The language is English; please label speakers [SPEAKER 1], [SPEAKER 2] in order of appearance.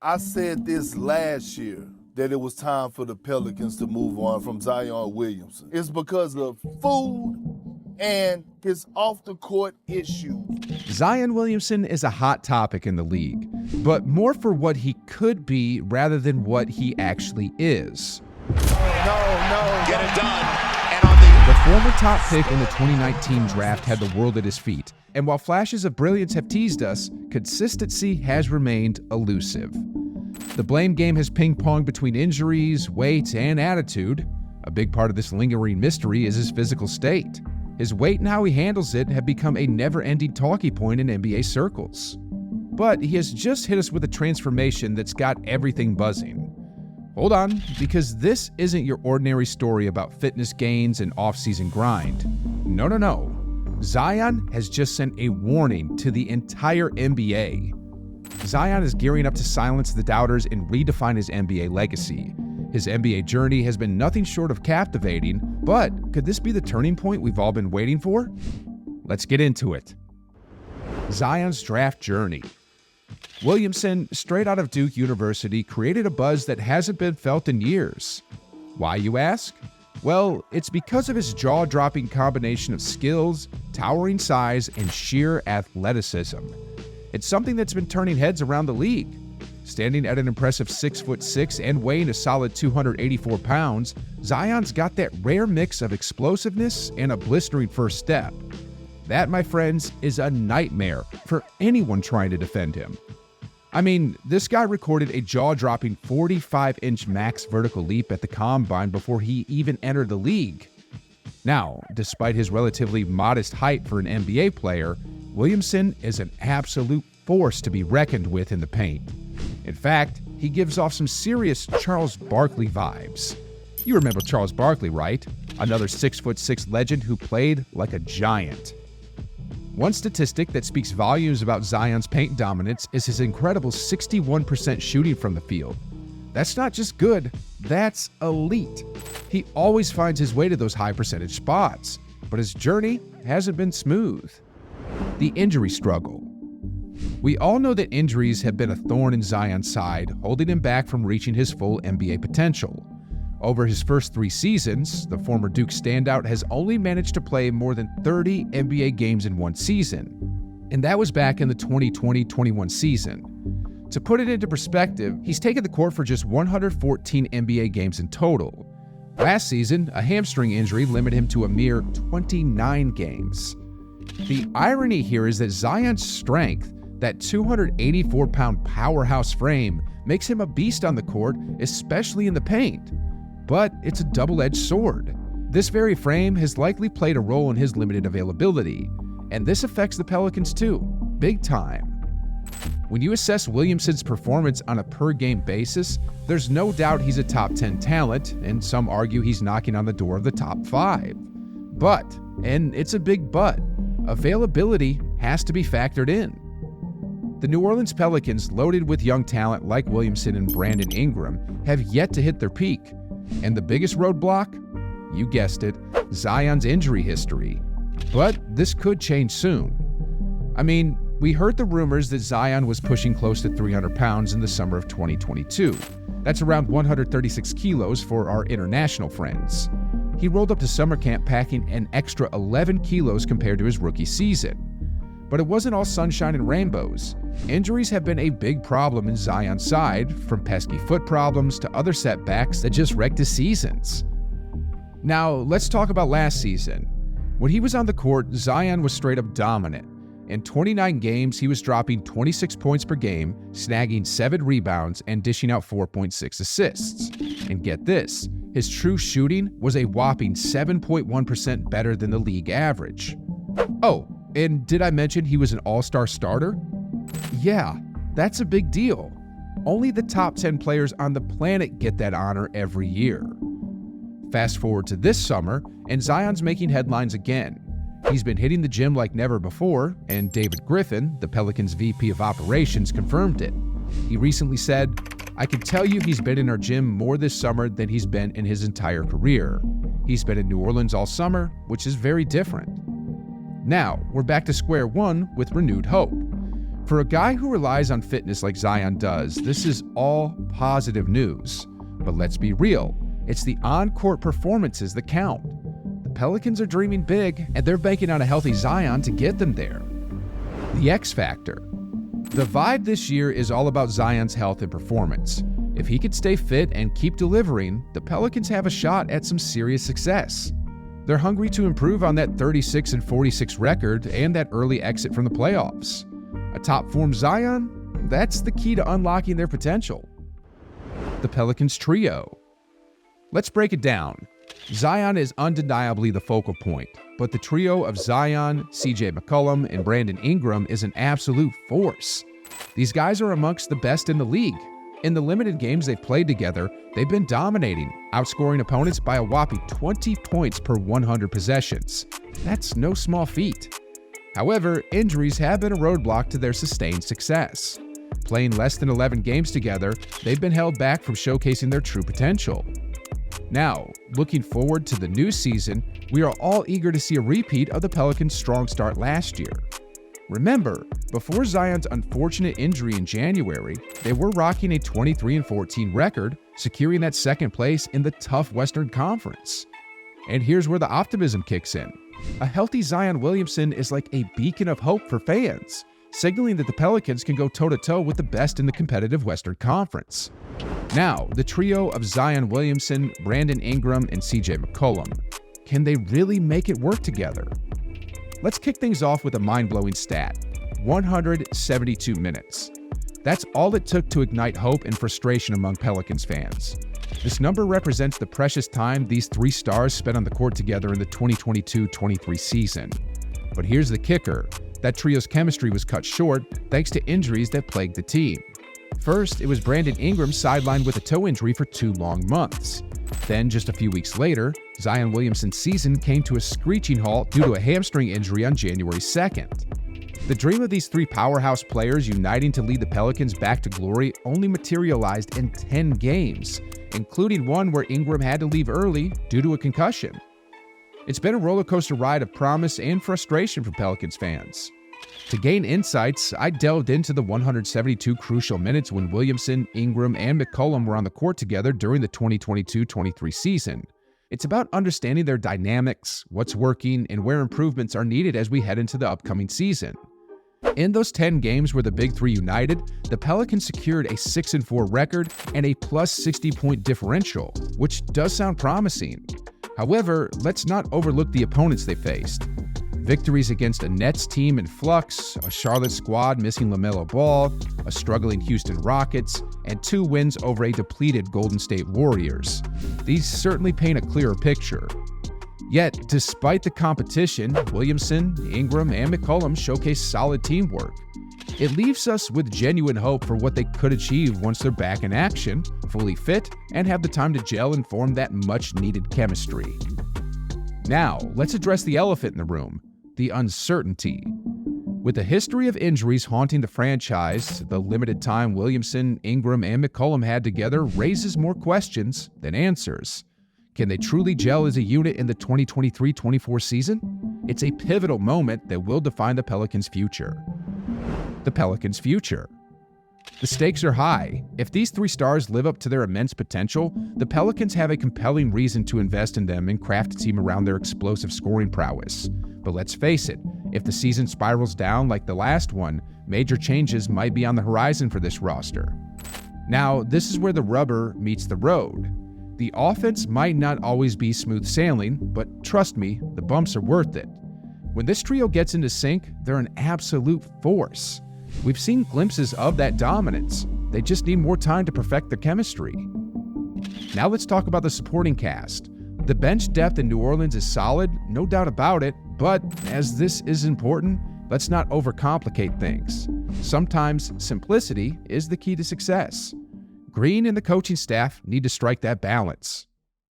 [SPEAKER 1] I said this last year that it was time for the Pelicans to move on from Zion Williamson. It's because of food and his off-the-court issues.
[SPEAKER 2] Zion Williamson is a hot topic in the league, but more for what he could be rather than what he actually is.
[SPEAKER 1] No.
[SPEAKER 3] Get it done. And on
[SPEAKER 2] The former top pick in the 2019 draft had the world at his feet, and while flashes of brilliance have teased us, consistency has remained elusive. The blame game has ping-ponged between injuries, weight, and attitude. A big part of this lingering mystery is his physical state. His weight and how he handles it have become a never-ending talking point in NBA circles. But he has just hit us with a transformation that's got everything buzzing. Hold on, because this isn't your ordinary story about fitness gains and off-season grind. No. Zion has just sent a warning to the entire NBA. Zion is gearing up to silence the doubters and redefine his NBA legacy. His NBA journey has been nothing short of captivating, but could this be the turning point we've all been waiting for? Let's get into it. Zion's draft journey. Williamson, straight out of Duke University, created a buzz that hasn't been felt in years. Why, you ask? Well, it's because of his jaw-dropping combination of skills, towering size, and sheer athleticism. It's something that's been turning heads around the league. Standing at an impressive 6'6" and weighing a solid 284 pounds, Zion's got that rare mix of explosiveness and a blistering first step. That, my friends, is a nightmare for anyone trying to defend him. I mean, this guy recorded a jaw-dropping 45-inch max vertical leap at the Combine before he even entered the league. Now, despite his relatively modest height for an NBA player, Williamson is an absolute force to be reckoned with in the paint. In fact, he gives off some serious Charles Barkley vibes. You remember Charles Barkley, right? Another 6'6" legend who played like a giant. One statistic that speaks volumes about Zion's paint dominance is his incredible 61% shooting from the field. That's not just good, that's elite. He always finds his way to those high percentage spots, but his journey hasn't been smooth. The injury struggle. We all know that injuries have been a thorn in Zion's side, holding him back from reaching his full NBA potential. Over his first 3 seasons, the former Duke standout has only managed to play more than 30 NBA games in one season, and that was back in the 2020-21 season. To put it into perspective, he's taken the court for just 114 NBA games in total. Last season, a hamstring injury limited him to a mere 29 games. The irony here is that Zion's strength, that 284-pound powerhouse frame, makes him a beast on the court, especially in the paint. But it's a double-edged sword. This very frame has likely played a role in his limited availability, and this affects the Pelicans too, big time. When you assess Williamson's performance on a per-game basis, there's no doubt he's a top 10 talent, and some argue he's knocking on the door of the top 5. But, and it's a big but, availability has to be factored in. The New Orleans Pelicans, loaded with young talent like Williamson and Brandon Ingram, have yet to hit their peak. And the biggest roadblock? You guessed it, Zion's injury history. But this could change soon. I mean, we heard the rumors that Zion was pushing close to 300 pounds in the summer of 2022. That's around 136 kilos for our international friends. He rolled up to summer camp packing an extra 11 kilos compared to his rookie season. But it wasn't all sunshine and rainbows. Injuries have been a big problem in Zion's side, from pesky foot problems to other setbacks that just wrecked his seasons. Now, let's talk about last season. When he was on the court, Zion was straight up dominant. In 29 games, he was dropping 26 points per game, snagging 7 rebounds, and dishing out 4.6 assists. And get this, his true shooting was a whopping 7.1% better than the league average. Oh, and did I mention he was an all-star starter? Yeah, that's a big deal. Only the top 10 players on the planet get that honor every year. Fast forward to this summer, and Zion's making headlines again. He's been hitting the gym like never before, and David Griffin, the Pelicans' VP of Operations, confirmed it. He recently said, "I can tell you he's been in our gym more this summer than he's been in his entire career. He's been in New Orleans all summer, which is very different." Now, we're back to square one with renewed hope. For a guy who relies on fitness like Zion does, this is all positive news. But let's be real, it's the on-court performances that count. The Pelicans are dreaming big, and they're banking on a healthy Zion to get them there. The X Factor. The vibe this year is all about Zion's health and performance. If he could stay fit and keep delivering, the Pelicans have a shot at some serious success. They're hungry to improve on that 36-46 record and that early exit from the playoffs. A top-form Zion? That's the key to unlocking their potential. The Pelicans trio. Let's break it down. Zion is undeniably the focal point, but the trio of Zion, CJ McCollum, and Brandon Ingram is an absolute force. These guys are amongst the best in the league. In the limited games they've played together, they've been dominating, outscoring opponents by a whopping 20 points per 100 possessions. That's no small feat. However, injuries have been a roadblock to their sustained success. Playing less than 11 games together, they've been held back from showcasing their true potential. Now, looking forward to the new season, we are all eager to see a repeat of the Pelicans' strong start last year. Remember, before Zion's unfortunate injury in January, they were rocking a 23-14 record, securing that second place in the tough Western Conference. And here's where the optimism kicks in. A healthy Zion Williamson is like a beacon of hope for fans, signaling that the Pelicans can go toe-to-toe with the best in the competitive Western Conference. Now, the trio of Zion Williamson, Brandon Ingram, and CJ McCollum. Can they really make it work together? Let's kick things off with a mind-blowing stat: 172 minutes. That's all it took to ignite hope and frustration among Pelicans fans. This number represents the precious time these three stars spent on the court together in the 2022-23 season. But here's the kicker: that trio's chemistry was cut short thanks to injuries that plagued the team. First, it was Brandon Ingram sidelined with a toe injury for 2 long months. Then, just a few weeks later, Zion Williamson's season came to a screeching halt due to a hamstring injury on January 2nd. The dream of these three powerhouse players uniting to lead the Pelicans back to glory only materialized in 10 games, including one where Ingram had to leave early due to a concussion. It's been a roller coaster ride of promise and frustration for Pelicans fans. To gain insights, I delved into the 172 crucial minutes when Williamson, Ingram, and McCollum were on the court together during the 2022-23 season. It's about understanding their dynamics, what's working, and where improvements are needed as we head into the upcoming season. In those 10 games where the Big Three united, the Pelicans secured a 6-4 record and a plus 60-point differential, which does sound promising. However, let's not overlook the opponents they faced. Victories against a Nets team in flux, a Charlotte squad missing LaMelo Ball, a struggling Houston Rockets, and 2 wins over a depleted Golden State Warriors. These certainly paint a clearer picture. Yet, despite the competition, Williamson, Ingram, and McCollum showcase solid teamwork. It leaves us with genuine hope for what they could achieve once they're back in action, fully fit, and have the time to gel and form that much-needed chemistry. Now, let's address the elephant in the room: the uncertainty. With the history of injuries haunting the franchise, the limited time Williamson, Ingram, and McCollum had together raises more questions than answers. Can they truly gel as a unit in the 2023-24 season? It's a pivotal moment that will define the Pelicans' future. The Pelicans' future. The stakes are high. If these three stars live up to their immense potential, the Pelicans have a compelling reason to invest in them and craft a team around their explosive scoring prowess. But let's face it, if the season spirals down like the last one, major changes might be on the horizon for this roster. Now, this is where the rubber meets the road. The offense might not always be smooth sailing, but trust me, the bumps are worth it. When this trio gets into sync, they're an absolute force. We've seen glimpses of that dominance. They just need more time to perfect their chemistry. Now let's talk about the supporting cast. The bench depth in New Orleans is solid, no doubt about it, but as this is important, let's not overcomplicate things. Sometimes simplicity is the key to success. Green and the coaching staff need to strike that balance.